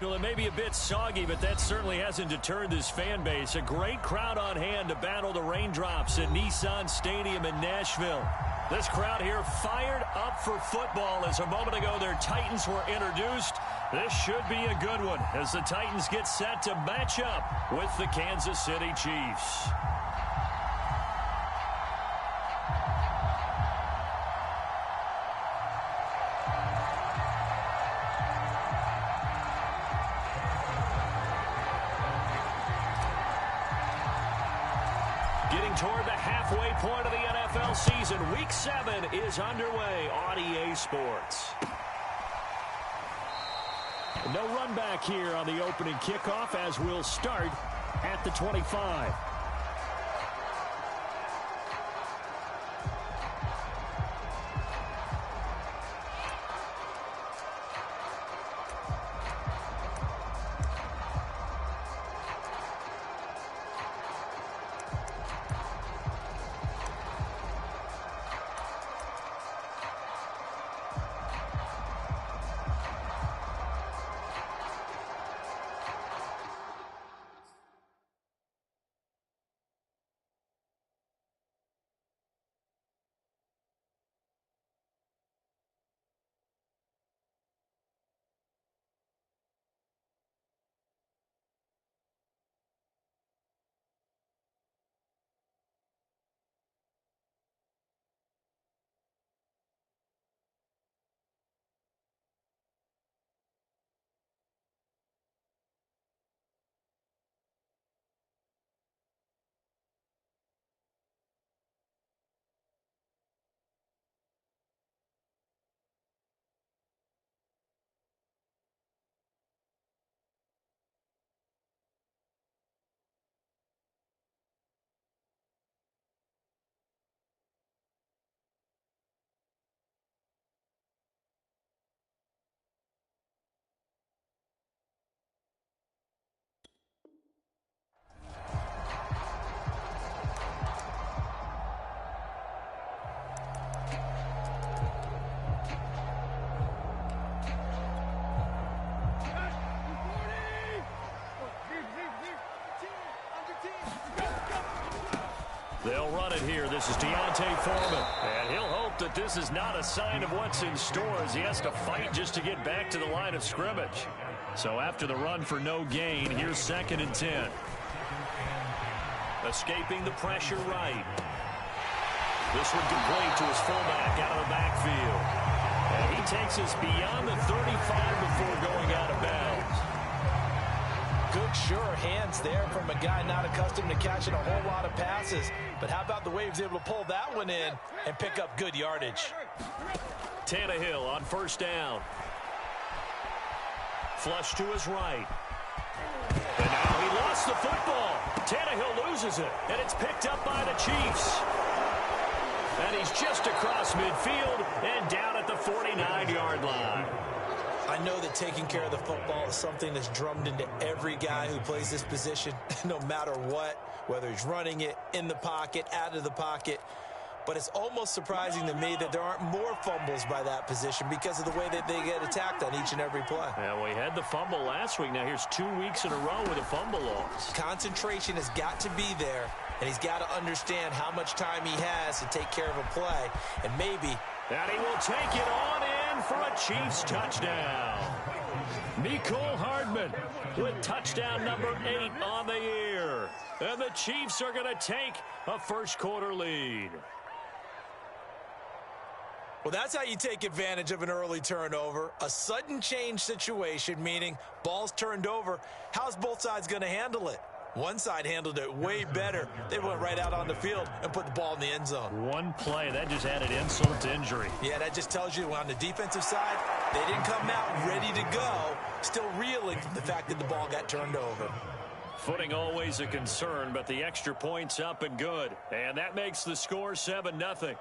Well, it may be a bit soggy, but that certainly hasn't deterred this fan base. A great crowd on hand to battle the raindrops at Nissan Stadium in Nashville. This crowd here fired up for football as a moment ago their Titans were introduced. This should be a good one as the Titans get set to match up with the Kansas City Chiefs. Getting toward the halfway point of the NFL season, Week 7 is underway on EA Sports. No run back here on the opening kickoff as we'll start at the 25. They'll run it here. This is Deontay Foreman. And he'll hope that this is not a sign of what's in store as he has to fight just to get back to the line of scrimmage. So after the run for no gain, here's 2nd and 10. Escaping the pressure right. This one complete to his fullback out of the backfield. And he takes us beyond the 35 before going out of bounds. Good, sure hands there from a guy not accustomed to catching a whole lot of passes. But how about the way he was able to pull that one in and pick up good yardage? Tannehill on 1st down. Flush to his right. And now he lost the football. Tannehill loses it, and it's picked up by the Chiefs. And he's just across midfield and down at the 49-yard line. I know that taking care of the football is something that's drummed into every guy who plays this position, no matter what, whether he's running it, in the pocket, out of the pocket. But it's almost surprising to me that there aren't more fumbles by that position because of the way that they get attacked on each and every play. Yeah, we had the fumble last week. Now here's 2 weeks in a row with a fumble loss. Concentration has got to be there, and he's got to understand how much time he has to take care of a play, and maybe... And he will take it on in for a Chiefs touchdown. Mecole Hardman with touchdown number 8 on the year. And the Chiefs are going to take a first-quarter lead. Well, that's how you take advantage of an early turnover. A sudden change situation, meaning ball's turned over. How's both sides going to handle it? One side handled it way better. They went right out on the field and put the ball in the end zone. One play, that just added insult to injury. Yeah, that just tells you on the defensive side, they didn't come out ready to go, still reeling from the fact that the ball got turned over. Footing always a concern, but the extra point's up and good. And that makes the score 7-0.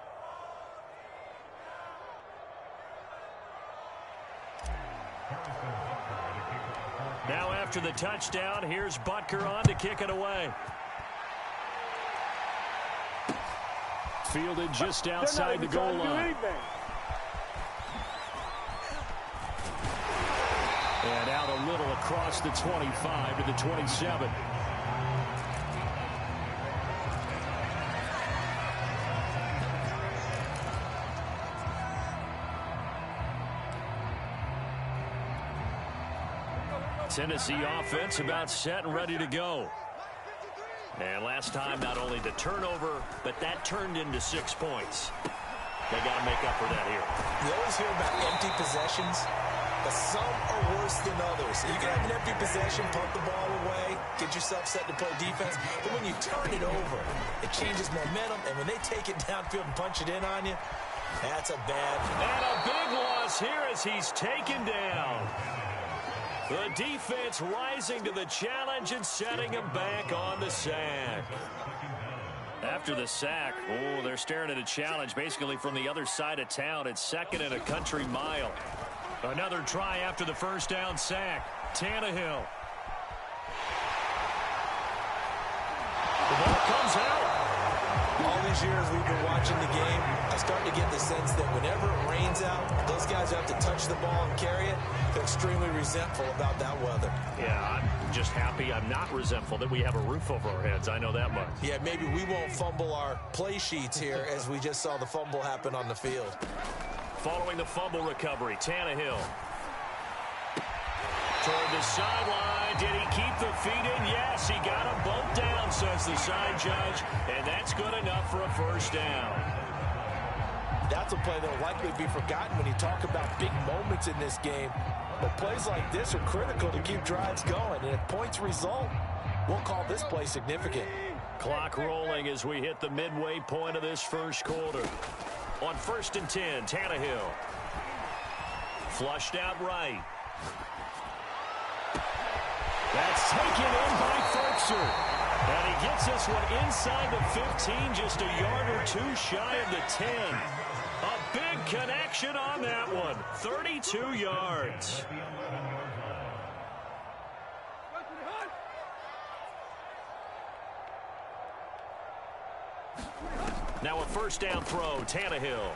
Now after the touchdown, here's Butker on to kick it away. Fielded just outside the goal line. And out a little across the 25 to the 27. Tennessee offense about set and ready to go. And last time, not only the turnover, but that turned into 6 points. They got to make up for that here. You always hear about empty possessions, but some are worse than others. You can have an empty possession, punt the ball away, get yourself set to play defense. But when you turn it over, it changes momentum. And when they take it downfield and punch it in on you, that's a bad. And a big loss here as he's taken down. The defense rising to the challenge and setting him back on the sack. After the sack, they're staring at a challenge basically from the other side of town. It's second and a country mile. Another try after the first down sack. Tannehill. The ball comes out. All these years we've been watching the game, I start to get the sense that whenever it rains out, those guys who have to touch the ball and carry it, they're extremely resentful about that weather. Yeah, I'm just happy I'm not resentful that we have a roof over our heads. I know that much. Yeah, maybe we won't fumble our play sheets here as we just saw the fumble happen on the field. Following the fumble recovery, Tannehill. Toward the sideline. Did he keep the feet in? Yes, he got them both down, says the side judge. And that's good enough for a first down. That's a play that will likely be forgotten when you talk about big moments in this game. But plays like this are critical to keep drives going. And if points result, we'll call this play significant. Clock rolling as we hit the midway point of this first quarter. On 1st and 10, Tannehill. Flushed out right. That's taken in by Ferguson. And he gets this one inside the 15, just a yard or two shy of the 10. A big connection on that one. 32 yards. Now a first down throw, Tannehill.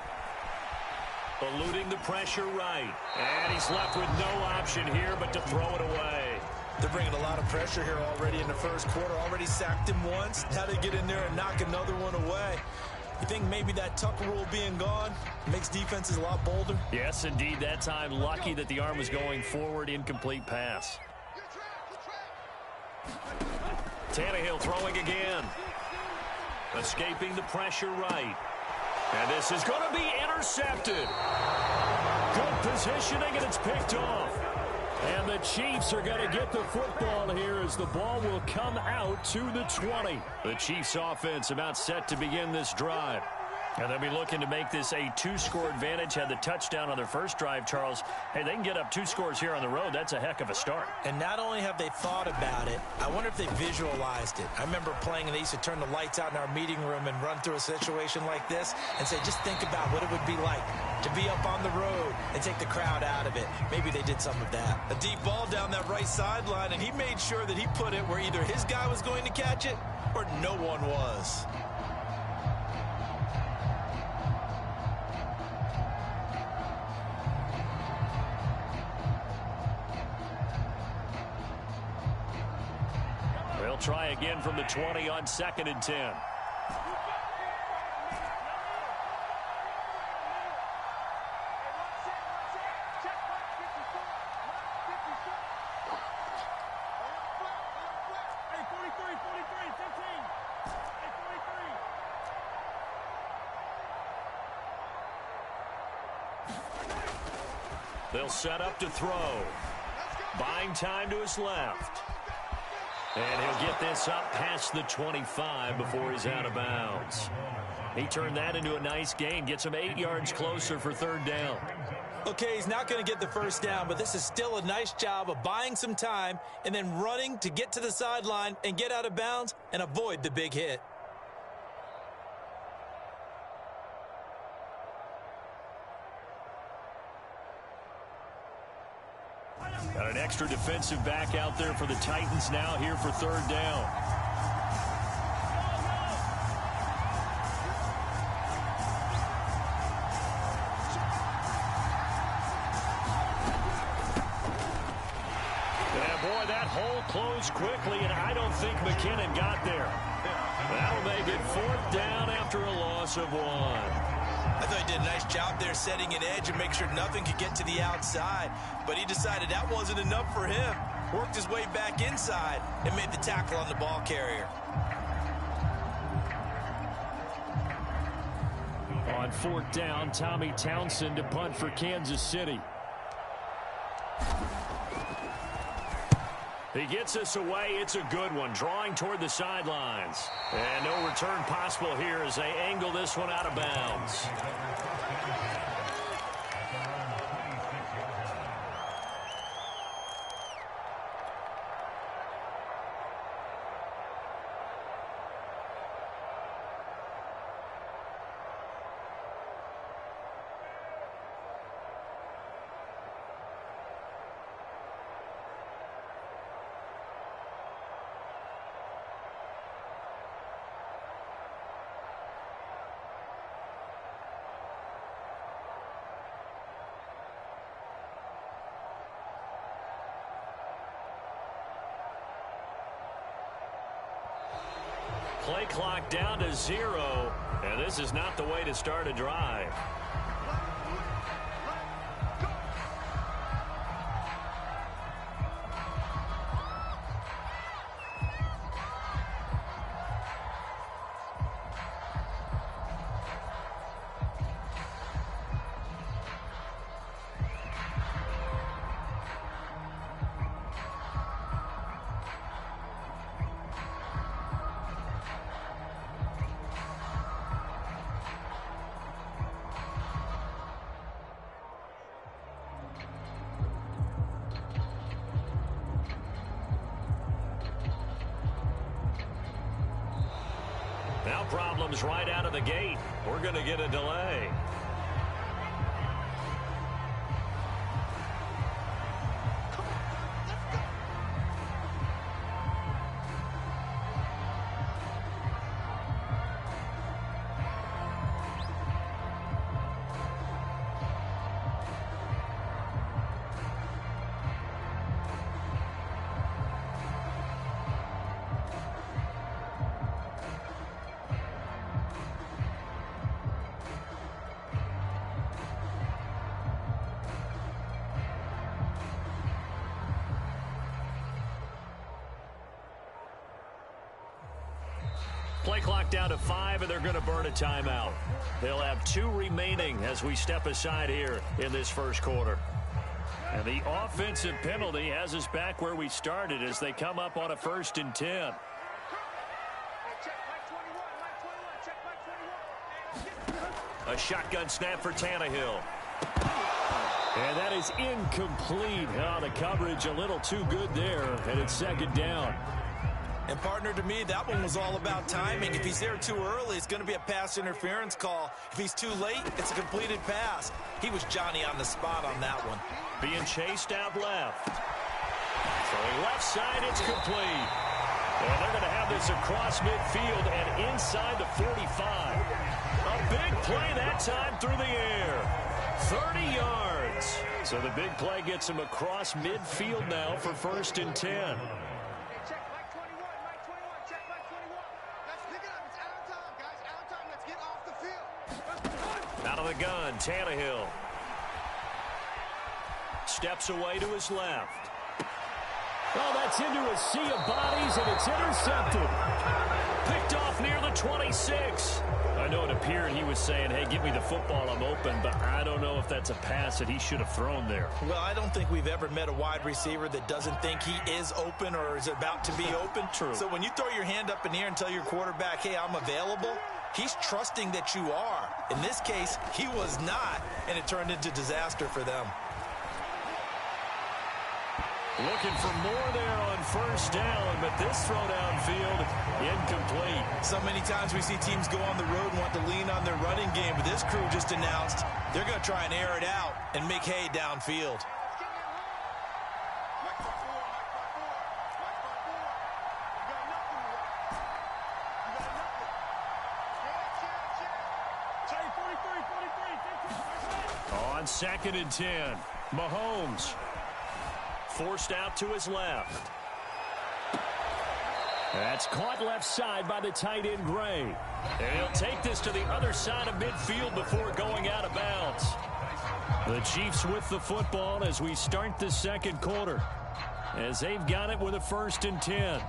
Eluding the pressure right. And he's left with no option here but to throw it away. They're bringing a lot of pressure here already in the first quarter. Already sacked him once. Now they get in there and knock another one away. You think maybe that tuck rule being gone makes defenses a lot bolder? Yes, indeed. That time, lucky that the arm was going forward. Incomplete pass. Tannehill throwing again. Escaping the pressure right. And this is going to be intercepted. Good positioning, and it's picked off. And the Chiefs are going to get the football here as the ball will come out to the 20. The Chiefs offense about set to begin this drive. And they'll be looking to make this a 2-score advantage. Had the touchdown on their first drive, Charles. Hey, they can get up 2 scores here on the road. That's a heck of a start. And not only have they thought about it, I wonder if they visualized it. I remember playing and they used to turn the lights out in our meeting room and run through a situation like this and say, just think about what it would be like to be up on the road and take the crowd out of it. Maybe they did some of that. A deep ball down that right sideline, and he made sure that he put it where either his guy was going to catch it or no one was. They'll try again from the 20 on 2nd and 10. They'll set up to throw. Buying time to his left. And he'll get this up past the 25 before he's out of bounds. He turned that into a nice gain. Gets him 8 yards closer for 3rd down. Okay, he's not going to get the first down, but this is still a nice job of buying some time and then running to get to the sideline and get out of bounds and avoid the big hit. Got an extra defensive back out there for the Titans now here for 3rd down. that hole closed quickly, and I don't think McKinnon got there. That'll make it 4th down after a loss of 1. I thought he did a nice job there setting an edge and make sure nothing could get to the outside. But he decided that wasn't enough for him. Worked his way back inside and made the tackle on the ball carrier. On 4th down, Tommy Townsend to punt for Kansas City. He gets us away. It's a good one, drawing toward the sidelines. And no return possible here as they angle this one out of bounds. Play clock down to 0, and this is not the way to start a drive. Now problems right out of the gate. We're going to get a delay. Play clock down to 5, and they're going to burn a timeout. They'll have 2 remaining as we step aside here in this first quarter. And the offensive penalty has us back where we started as they come up on a 1st and 10. A shotgun snap for Tannehill. And that is incomplete. Oh, the coverage a little too good there, and it's 2nd down. And, partner, to me, that one was all about timing. If he's there too early, it's going to be a pass interference call. If he's too late, it's a completed pass. He was Johnny on the spot on that one. Being chased out left. Throwing left side, it's complete. And they're going to have this across midfield and inside the 45. A big play that time through the air. 30 yards. So the big play gets him across midfield now for 1st and 10. Out of the gun, Tannehill. Steps away to his left. Oh, that's into a sea of bodies, and it's intercepted. Picked off near the 26. I know it appeared he was saying, hey, give me the football, I'm open, but I don't know if that's a pass that he should have thrown there. Well, I don't think we've ever met a wide receiver that doesn't think he is open or is about to be open. True. So when you throw your hand up in the air and tell your quarterback, hey, I'm available, he's trusting that you are. In this case, he was not, and it turned into disaster for them. Looking for more there on 1st down, but this throw downfield, incomplete. So many times we see teams go on the road and want to lean on their running game, but this crew just announced they're going to try and air it out and make hay downfield. On 2nd and 10, Mahomes. Forced out to his left. That's caught left side by the tight end, Gray. And he'll take this to the other side of midfield before going out of bounds. The Chiefs with the football as we start the second quarter, as they've got it with a 1st and 10.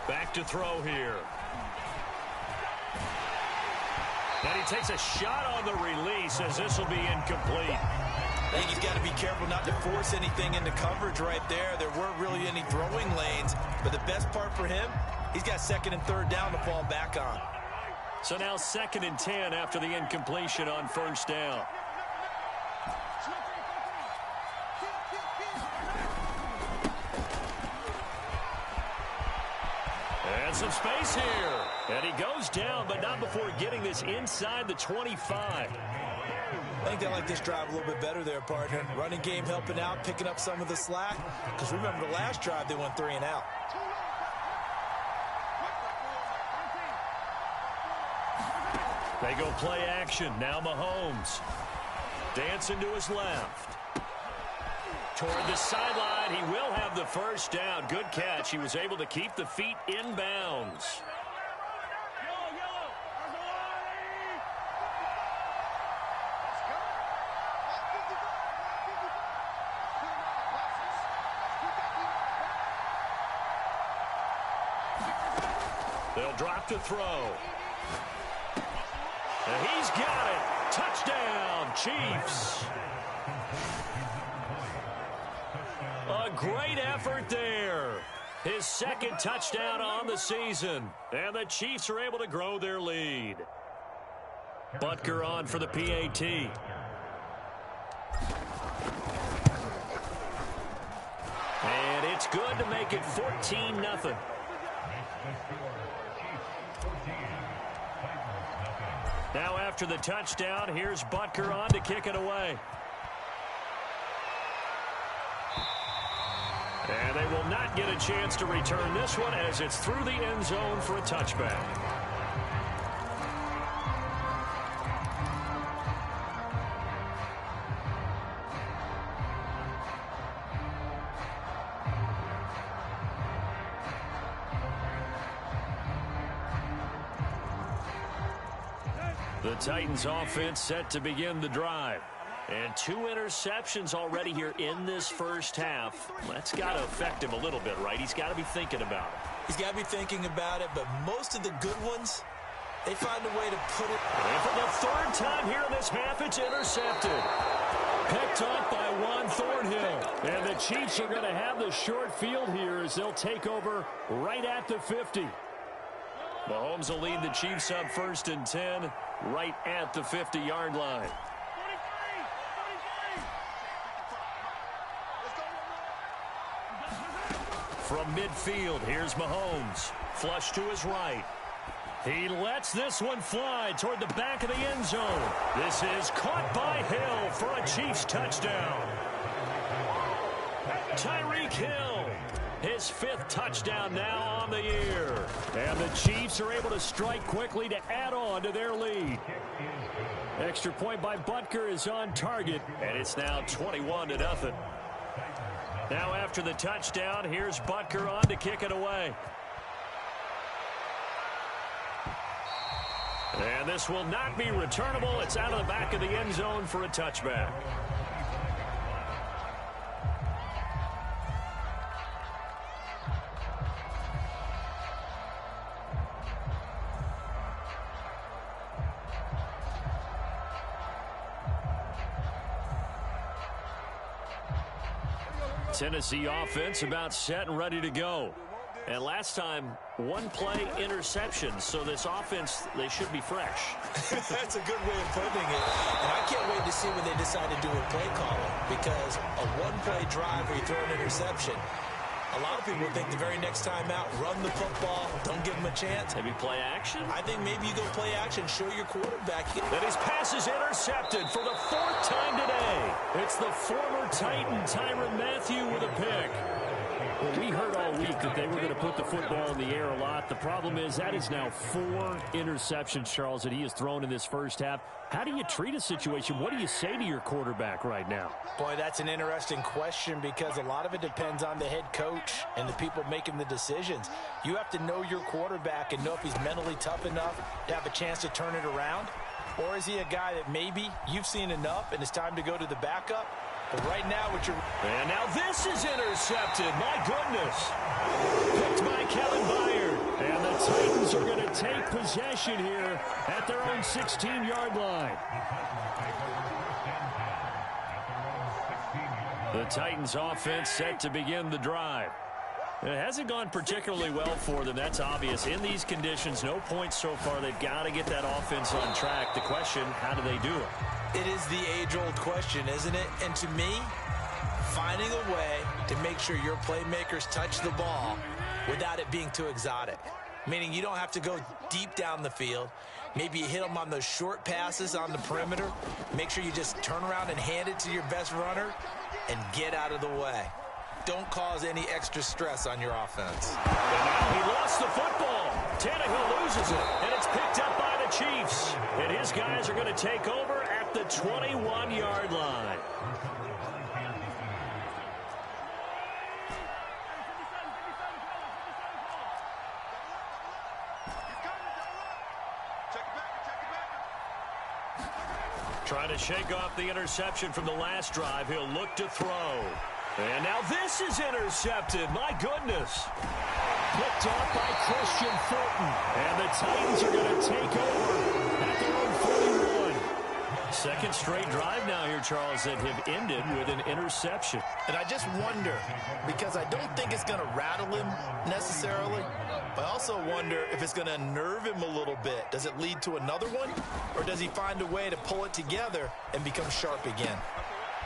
Back to throw here. And he takes a shot on the release as this will be incomplete. I think he's got to be careful not to force anything into coverage right there. There weren't really any throwing lanes, but the best part for him, he's got 2nd and 3rd down to fall back on. So now 2nd and 10 after the incompletion on 1st down. And some space here. And he goes down, but not before getting this inside the 25. I think they like this drive a little bit better there, partner. Running game helping out, picking up some of the slack. Because remember the last drive, they went 3 and out. They go play action. Now Mahomes. Dancing to his left. Toward the sideline, he will have the 1st down. Good catch. He was able to keep the feet in bounds. They'll drop to throw. And he's got it. Touchdown, Chiefs. A great effort there. His 2nd touchdown on the season. And the Chiefs are able to grow their lead. Butker on for the PAT. And it's good to make it 14-0. Now after the touchdown, here's Butker on to kick it away. And they will not get a chance to return this one as it's through the end zone for a touchback. The Titans offense set to begin the drive. And 2 interceptions already here in this first half. That's got to affect him a little bit, right? He's got to be thinking about it. He's got to be thinking about it, but most of the good ones, they find a way to put it. And for the 3rd time here in this half, it's intercepted. Picked off by Juan Thornhill. And the Chiefs are going to have the short field here as they'll take over right at the 50. Mahomes will lead the Chiefs up 1st and 10 right at the 50-yard line. From midfield, here's Mahomes. Flush to his right. He lets this one fly toward the back of the end zone. This is caught by Hill for a Chiefs touchdown. Tyreek Hill, his 5th touchdown now on the year. And the Chiefs are able to strike quickly to add on to their lead. Extra point by Butker is on target, and it's now 21-0. Now after the touchdown, here's Butker on to kick it away. And this will not be returnable. It's out of the back of the end zone for a touchback. Tennessee offense about set and ready to go. And last time, 1 play interception. So this offense, they should be fresh. That's a good way of putting it. And I can't wait to see when they decide to do a play calling. Because a 1-play drive where you throw an interception, a lot of people think the very next time out, run the football, don't give them a chance. Maybe play action? I think maybe you go play action, show your quarterback. That his pass is intercepted for the 4th time today. It's the former Titan Tyrann Mathieu with a pick. Well, we heard all week that they were going to put the football in the air a lot. The problem is that is now 4 interceptions, Charles, that he has thrown in this first half. How do you treat a situation? What do you say to your quarterback right now? Boy, that's an interesting question because a lot of it depends on the head coach and the people making the decisions. You have to know your quarterback and know if he's mentally tough enough to have a chance to turn it around. Or is he a guy that maybe you've seen enough and it's time to go to the backup? But right now, what you're... And now this is intercepted. My goodness. Picked by Kevin Byard. And the Titans are going to take possession here at their own 16-yard line. The Titans offense set to begin the drive. It hasn't gone particularly well for them. That's obvious. In these conditions, no points so far. They've got to get that offense on track. The question, how do they do it? It is the age-old question, isn't it? And to me, finding a way to make sure your playmakers touch the ball without it being too exotic. Meaning you don't have to go deep down the field. Maybe you hit them on those short passes on the perimeter. Make sure you just turn around and hand it to your best runner and get out of the way. Don't cause any extra stress on your offense. And now he lost the football. Tannehill loses it, and it's picked up by the Chiefs. And his guys are going to take over at the 21-yard line. Trying to shake off the interception from the last drive. He'll look to throw. And now this is intercepted. My goodness. Picked off by Christian Fulton. And the Titans are going to take over at their own 41. Second straight drive now here, Charles, that have ended with an interception. And I just wonder, because I don't think it's going to rattle him necessarily, but I also wonder if it's going to unnerve him a little bit. Does it lead to another one, or does he find a way to pull it together and become sharp again?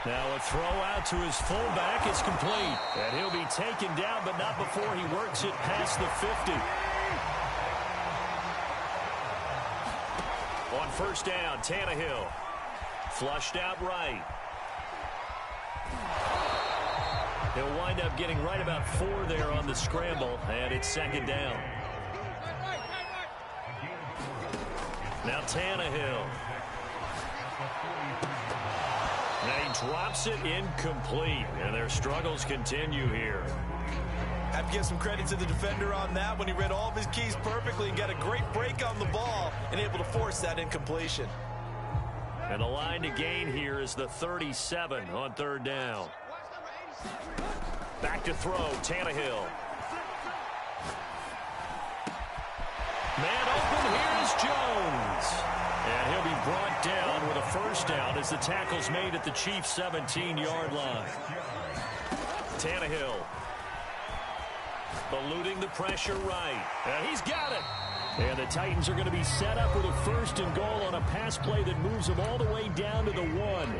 Now a throw out to his fullback is complete. And he'll be taken down, but not before he works it past the 50. On first down, Tannehill. Flushed out right. He'll wind up getting right about 4 there on the scramble, and it's second down. Now Tannehill. And he drops it incomplete, and their struggles continue here. I have to give some credit to the defender on that when he read all of his keys perfectly and got a great break on the ball and able to force that incompletion. And the line to gain here is the 37 on third down. Back to throw, Tannehill. Man open, here's Jones. And he'll be brought down with a first down as the tackle's made at the Chiefs' 17-yard line. Tannehill eluding the pressure right. And he's got it. And the Titans are going to be set up with a first and goal on a pass play that moves them all the way down to the 1.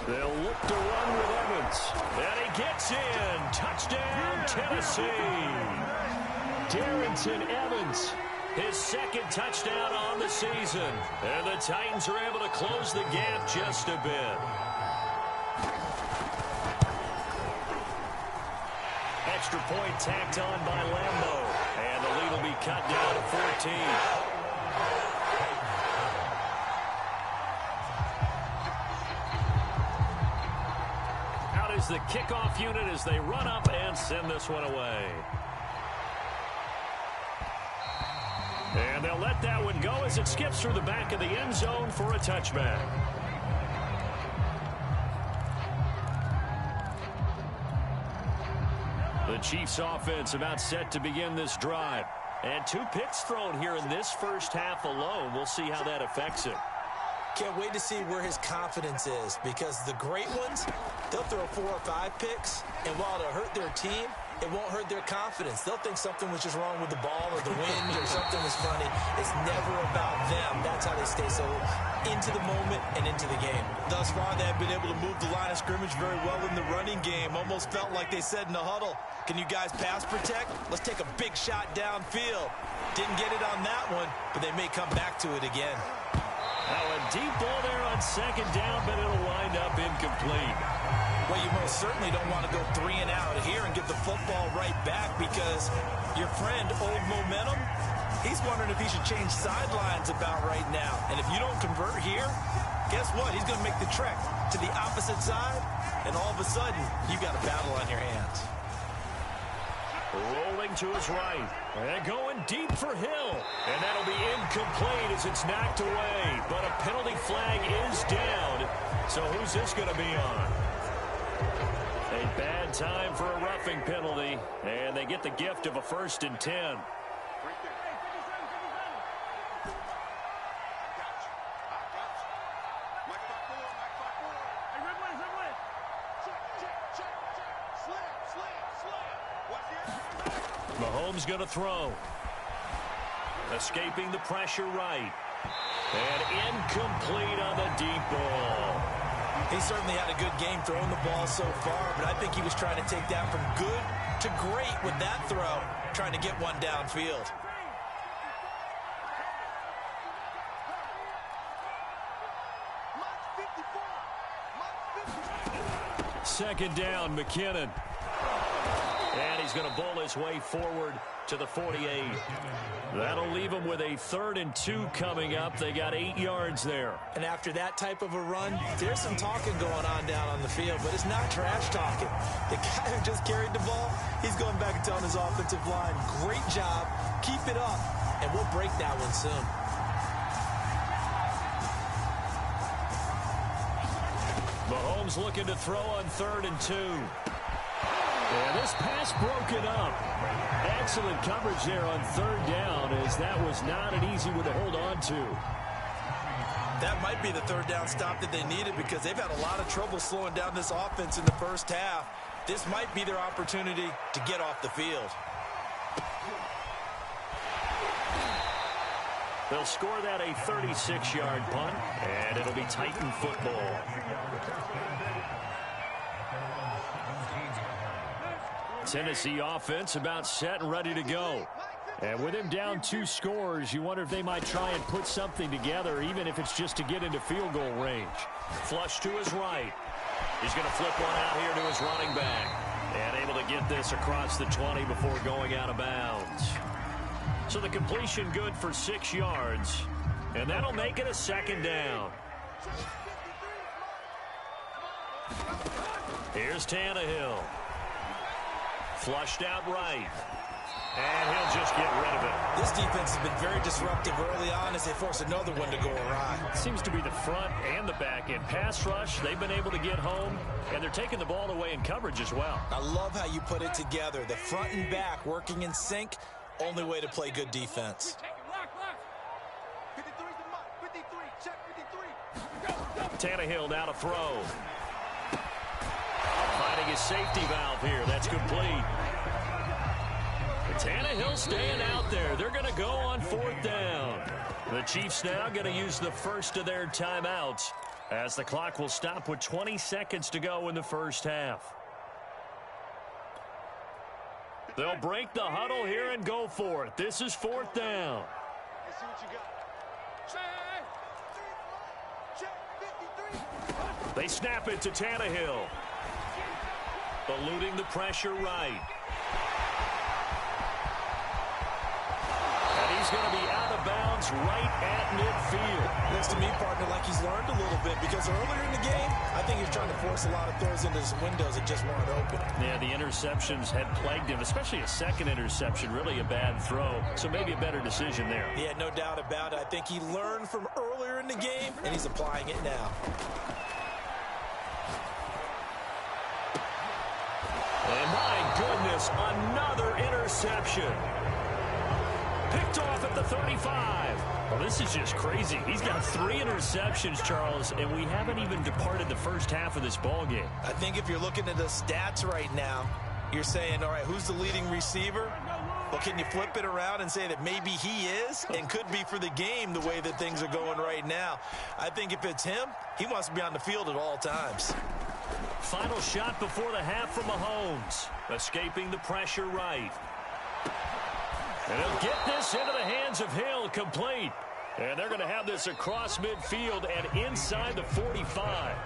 They'll look to run with Evans. And he gets in. Touchdown, Tennessee. Darrington Evans, his second touchdown on the season. And the Titans are able to close the gap just a bit. Extra point tacked on by Lambeau. And the lead will be cut down to 14. The kickoff unit as they run up and send this one away. And they'll let that one go as it skips through the back of the end zone for a touchback. The Chiefs offense about set to begin this drive. And 2 picks thrown here in this first half alone. We'll see how that affects it. Can't wait to see where his confidence is, because the great ones, they'll throw 4 or 5 picks, and while it'll hurt their team, it won't hurt their confidence. They'll think something was just wrong with the ball or the wind or something was funny. It's never about them. That's how they stay so into the moment and into the game. Thus far, they have been able to move the line of scrimmage very well in the running game. Almost felt like they said in the huddle, can you guys pass protect? Let's take a big shot downfield. Didn't get it on that one, but they may come back to it again. Now a deep ball there on second down, but it'll wind up incomplete. Well, you most certainly don't want to go 3 and out here and give the football right back because your friend, Old Momentum, he's wondering if he should change sidelines about right now. And if you don't convert here, guess what? He's going to make the trek to the opposite side, and all of a sudden, you've got a battle on your hands. Rolling to his right. And going deep for Hill. And that'll be incomplete as it's knocked away. But a penalty flag is down. So who's this going to be on? A bad time for a roughing penalty. And they get the gift of a 1st and 10. Mahomes going to throw. Escaping the pressure right. And incomplete on the deep ball. He certainly had a good game throwing the ball so far, but I think he was trying to take that from good to great with that throw, trying to get one downfield. Second down, McKinnon. And he's going to bowl his way forward to the 48. That'll leave him with a 3rd and 2 coming up. They got 8 yards there. And after that type of a run, there's some talking going on down on the field, but it's not trash talking. The guy who just carried the ball, he's going back and telling his offensive line, great job, keep it up, and we'll break that one soon. Mahomes looking to throw on 3rd and 2. And this pass broken up. Excellent coverage there on 3rd down, as that was not an easy one to hold on to. That might be the 3rd down stop that they needed because they've had a lot of trouble slowing down this offense in the first half. This might be their opportunity to get off the field. They'll score that a 36-yard punt, and it'll be Titan football. Tennessee offense about set and ready to go. And with him down 2 scores, you wonder if they might try and put something together, even if it's just to get into field goal range. Flush to his right. He's going to flip one out here to his running back. And able to get this across the 20 before going out of bounds. So the completion good for 6 yards. And that'll make it a 2nd down. Here's Tannehill. Flushed out right. And he'll just get rid of it. This defense has been very disruptive early on as they force another one to go awry. Seems to be the front and the back end. Pass rush, they've been able to get home, and they're taking the ball away in coverage as well. I love how you put it together. The front and back working in sync, only way to play good defense. Tannehill now to throw. Finding his safety valve here. That's complete. Tannehill staying out there. They're going to go on 4th down. The Chiefs now going to use the first of their timeouts as the clock will stop with 20 seconds to go in the first half. They'll break the huddle here and go for it. This is 4th down. They snap it to Tannehill. Eluding the pressure right. And he's going to be out of bounds right at midfield. Looks to me, partner, like he's learned a little bit because earlier in the game, I think he was trying to force a lot of throws into some windows that just weren't open. Yeah, the interceptions had plagued him, especially a second interception, really a bad throw. So maybe a better decision there. Yeah, no doubt about it. I think he learned from earlier in the game, and he's applying it now. And my goodness, another interception. Picked off at the 35. Well, this is just crazy. He's got 3 interceptions, Charles, and we haven't even departed the first half of this ball game. I think if you're looking at the stats right now, You're saying, all right, who's the leading receiver? Well, can you flip it around and say that maybe he is and could be for the game the way that things are going right now? I think if it's him, he wants to be on the field at all times. Final shot before the half from Mahomes. Escaping the pressure right. And he'll get this into the hands of Hill, complete. And they're going to have this across midfield and inside the 45.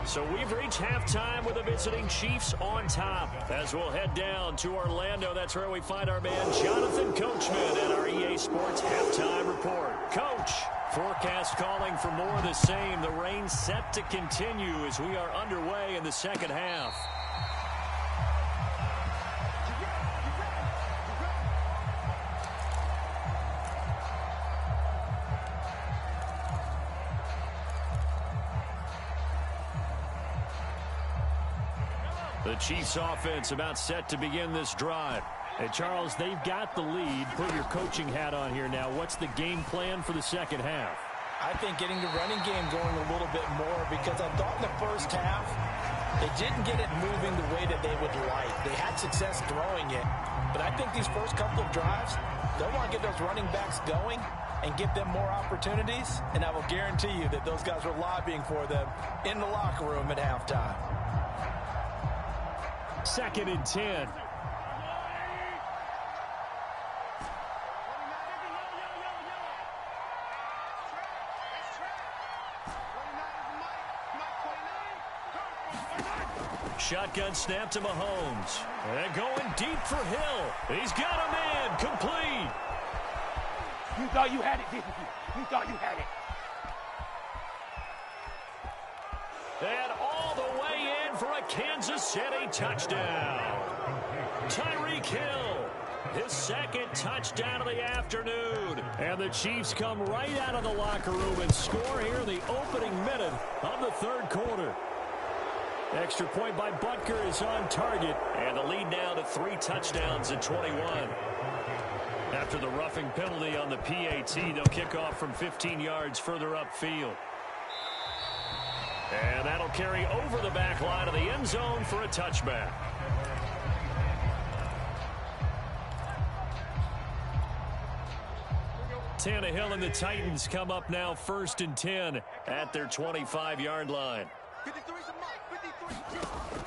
So we've reached halftime with the visiting Chiefs on top. As we'll head down to Orlando, that's where we find our man Jonathan Coachman at our EA Sports Halftime Report. Coach, forecast calling for more of the same. The rain set to continue as we are underway in the second half. The Chiefs offense about set to begin this drive. Hey, Charles, they've got the lead. Put your coaching hat on here now. What's the game plan for the second half? I think getting the running game going a little bit more, because I thought in the first half they didn't get it moving the way that they would like. They had success throwing it, but I think these first couple of drives, they'll want to get those running backs going and give them more opportunities, and I will guarantee you that those guys were lobbying for them in the locker room at halftime. 2nd and 10. Shotgun snap to Mahomes. And going deep for Hill. He's got a man. Complete. You thought you had it, didn't you? You thought you had it. And all the way in for a Kansas City touchdown. Tyreek Hill, his second touchdown of the afternoon. And the Chiefs come right out of the locker room and score here in the opening minute of the third quarter. Extra point by Butker is on target. And the lead now to 3 touchdowns at 21. After the roughing penalty on the PAT, they'll kick off from 15 yards further upfield. And that'll carry over the back line of the end zone for a touchback. Tannehill and the Titans come up now 1st and 10 at their 25-yard line.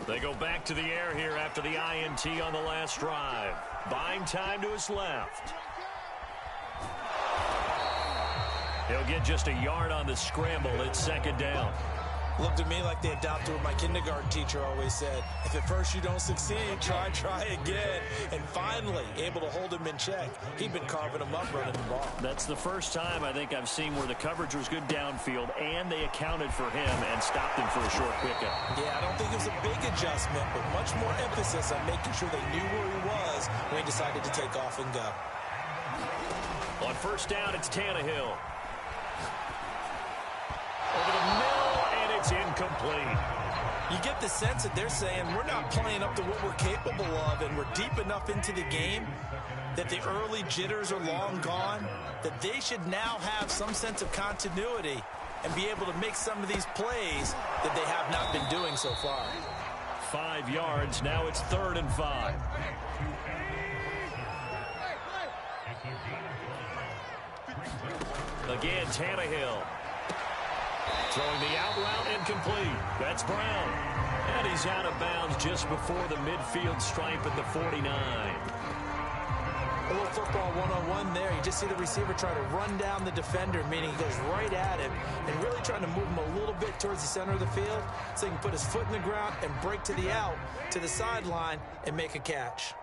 They go back to the air here after the INT on the last drive. Buying time to his left. He'll get just a yard on the scramble. It's 2nd down. Looked to me like they adopted what my kindergarten teacher always said. If at first you don't succeed, try again. And finally, able to hold him in check. He'd been carving him up running the ball. That's the first time I think I've seen where the coverage was good downfield, and they accounted for him and stopped him for a short pickup. Yeah, I don't think it was a big adjustment, but much more emphasis on making sure they knew where he was when he decided to take off and go. On 1st down, it's Tannehill. Over the middle, and it's incomplete. You get the sense that they're saying we're not playing up to what we're capable of, and we're deep enough into the game that the early jitters are long gone, that they should now have some sense of continuity and be able to make some of these plays that they have not been doing so far. 5 yards. Now it's 3rd and 5. Again, Tannehill. Throwing the out route incomplete. That's Brown. And he's out of bounds just before the midfield stripe at the 49. A little football one-on-one there. You just see the receiver try to run down the defender, meaning he goes right at him and really trying to move him a little bit towards the center of the field so he can put his foot in the ground and break to the out, to the sideline, and make a catch.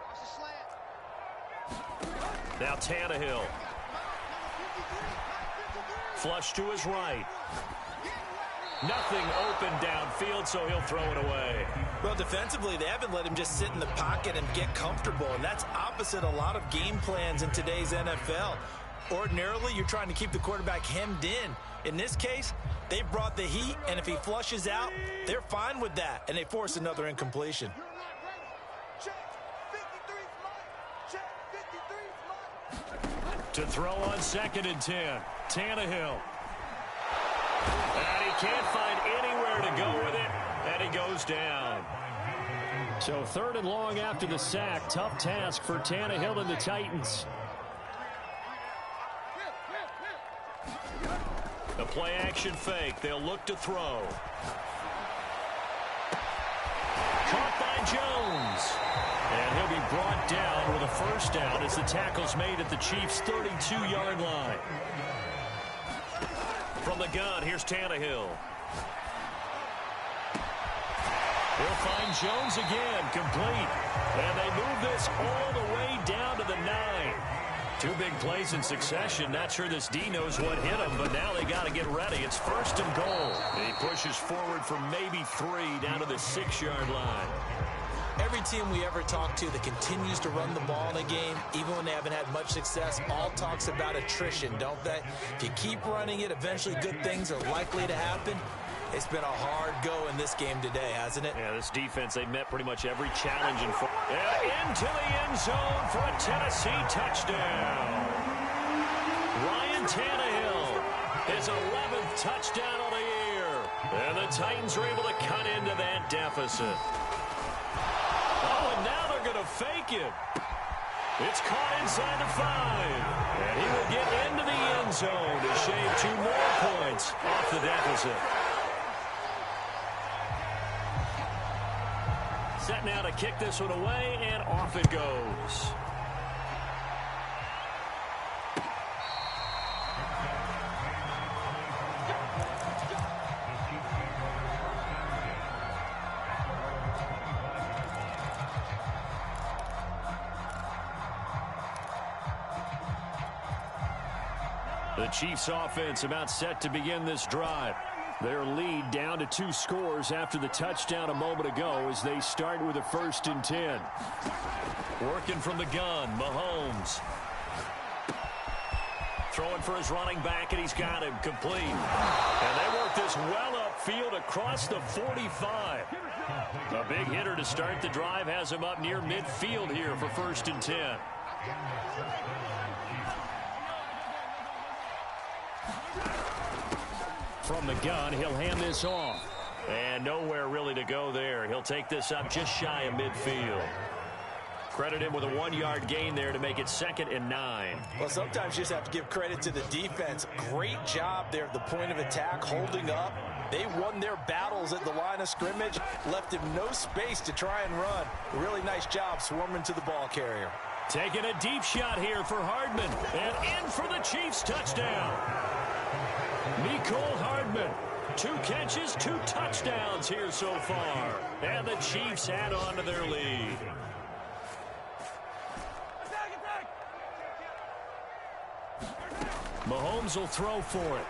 Now Tannehill. Flush to his right. Nothing open downfield, so he'll throw it away. Well, defensively, they haven't let him just sit in the pocket and get comfortable, and that's opposite a lot of game plans in today's NFL. Ordinarily, you're trying to keep the quarterback hemmed in. In this case, they brought the heat, and if he flushes out, they're fine with that, and they force another incompletion. To throw on 2nd and 10, Tannehill. And he can't find anywhere to go with it, and he goes down. So 3rd and long after the sack. Tough task for Tannehill and the Titans. The play action fake. They'll look to throw. Caught by Jones. And he'll be brought down with a first down as the tackle's made at the Chiefs' 32-yard line. From the gun, here's Tannehill. He'll find Jones again, complete. And they move this all the way down to the 9. 2 big plays in succession. Not sure this D knows what hit him, but now they got to get ready. It's 1st and goal. And he pushes forward for maybe 3 down to the 6-yard line. Every team we ever talk to that continues to run the ball in a game, even when they haven't had much success, all talks about attrition, don't they? If you keep running it, eventually good things are likely to happen. It's been a hard go in this game today, hasn't it? Yeah, this defense, they met pretty much every challenge. And into the end zone for a Tennessee touchdown. Ryan Tannehill, his 11th touchdown of the year. And the Titans are able to cut into that deficit. Oh, and now they're going to fake it. It's caught inside the 5. And he will get into the end zone to shave 2 more points off the deficit. Set now to kick this one away, and off it goes. The Chiefs offense about set to begin this drive. Their lead down to 2 scores after the touchdown a moment ago as they start with a 1st and 10. Working from the gun, Mahomes. Throwing for his running back, and he's got him complete. And they work this well upfield across the 45. A big hitter to start the drive has him up near midfield here for 1st and 10. From the gun, he'll hand this off. And nowhere really to go there. He'll take this up just shy of midfield. Credit him with a 1-yard gain there to make it 2nd and 9. Well, sometimes you just have to give credit to the defense. Great job there at the point of attack, holding up. They won their battles at the line of scrimmage, left him no space to try and run. Really nice job swarming to the ball carrier. Taking a deep shot here for Hardman. And in for the Chiefs touchdown. Mecole Hardman, 2 catches, 2 touchdowns here so far. And the Chiefs add on to their lead. Mahomes will throw for it.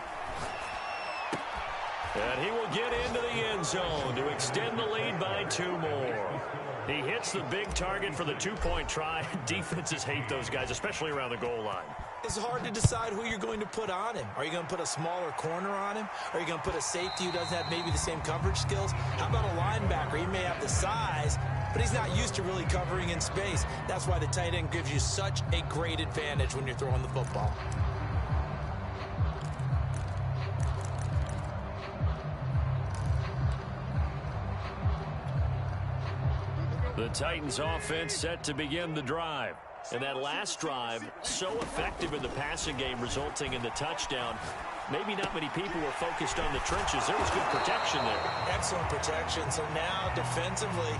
And he will get into the end zone to extend the lead by 2 more. He hits the big target for the 2-point try. Defenses hate those guys, especially around the goal line. It's hard to decide who you're going to put on him. Are you going to put a smaller corner on him? Are you going to put a safety who doesn't have maybe the same coverage skills? How about a linebacker? He may have the size, but he's not used to really covering in space. That's why the tight end gives you such a great advantage when you're throwing the football. The Titans offense set to begin the drive. And that last drive, so effective in the passing game, resulting in the touchdown. Maybe not many people were focused on the trenches. There was good protection there. Excellent protection. So now, defensively,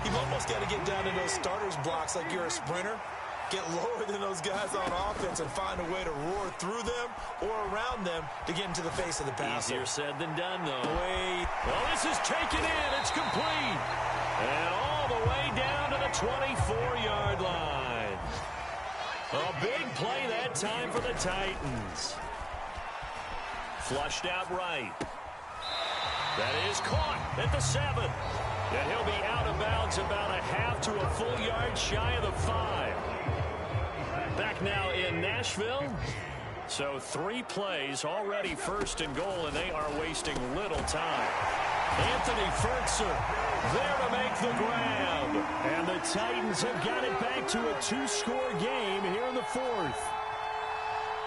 you've almost got to get down to those starters blocks like you're a sprinter. Get lower than those guys on offense and find a way to roar through them or around them to get into the face of the passer. Easier said than done, though. Wait. Well, this is taken in. It's complete. And all the way down to the 24-yard line. A big play that time for the Titans. Flushed out right. That is caught at the 7. And he'll be out of bounds about a half to a full yard shy of the 5. Back now in Nashville. So 3 plays already 1st and goal, and they are wasting little time. Anthony Fertzer there to make the grab. And the Titans have got it back to a 2-score game here in the 4th.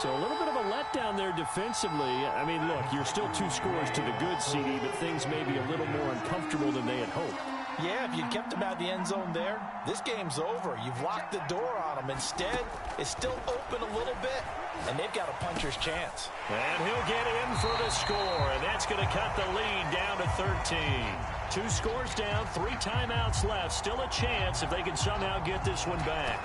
So a little bit of a letdown there defensively. I mean, look, you're still 2 scores to the good, CD, but things may be a little more uncomfortable than they had hoped. Yeah, if you kept him out of the end zone there, this game's over. You've locked the door on him. Instead, it's still open a little bit, and they've got a puncher's chance. And he'll get in for the score, and that's going to cut the lead down to 13. 2 scores down, 3 timeouts left. Still a chance if they can somehow get this one back.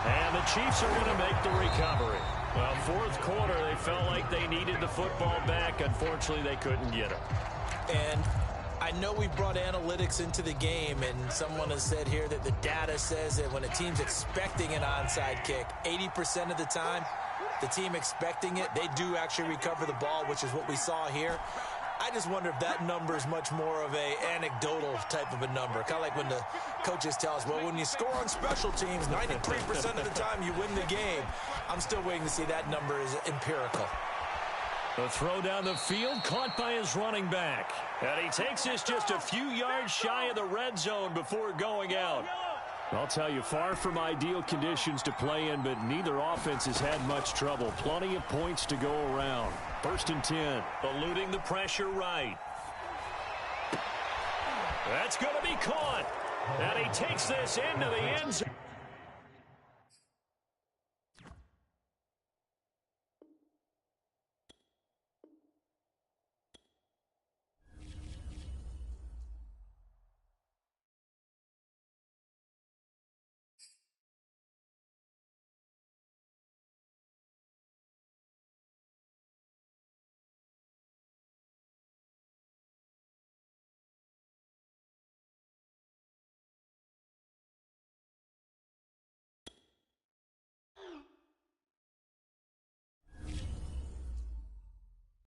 And the Chiefs are going to make the recovery. Well, fourth quarter, they felt like they needed the football back. Unfortunately, they couldn't get it. And I know we brought analytics into the game, and someone has said here that the data says that when a team's expecting an onside kick, 80% of the time, the team expecting it, they do actually recover the ball, which is what we saw here. I just wonder if that number is much more of a anecdotal type of a number. Kind of like when the coaches tell us, well, when you score on special teams, 93% of the time you win the game. I'm still waiting to see that number is empirical. The throw down the field, caught by his running back. And he takes this just a few yards shy of the red zone before going out. I'll tell you, far from ideal conditions to play in, but neither offense has had much trouble. Plenty of points to go around. 1st and 10, eluding the pressure right. That's going to be caught. And he takes this into the end zone.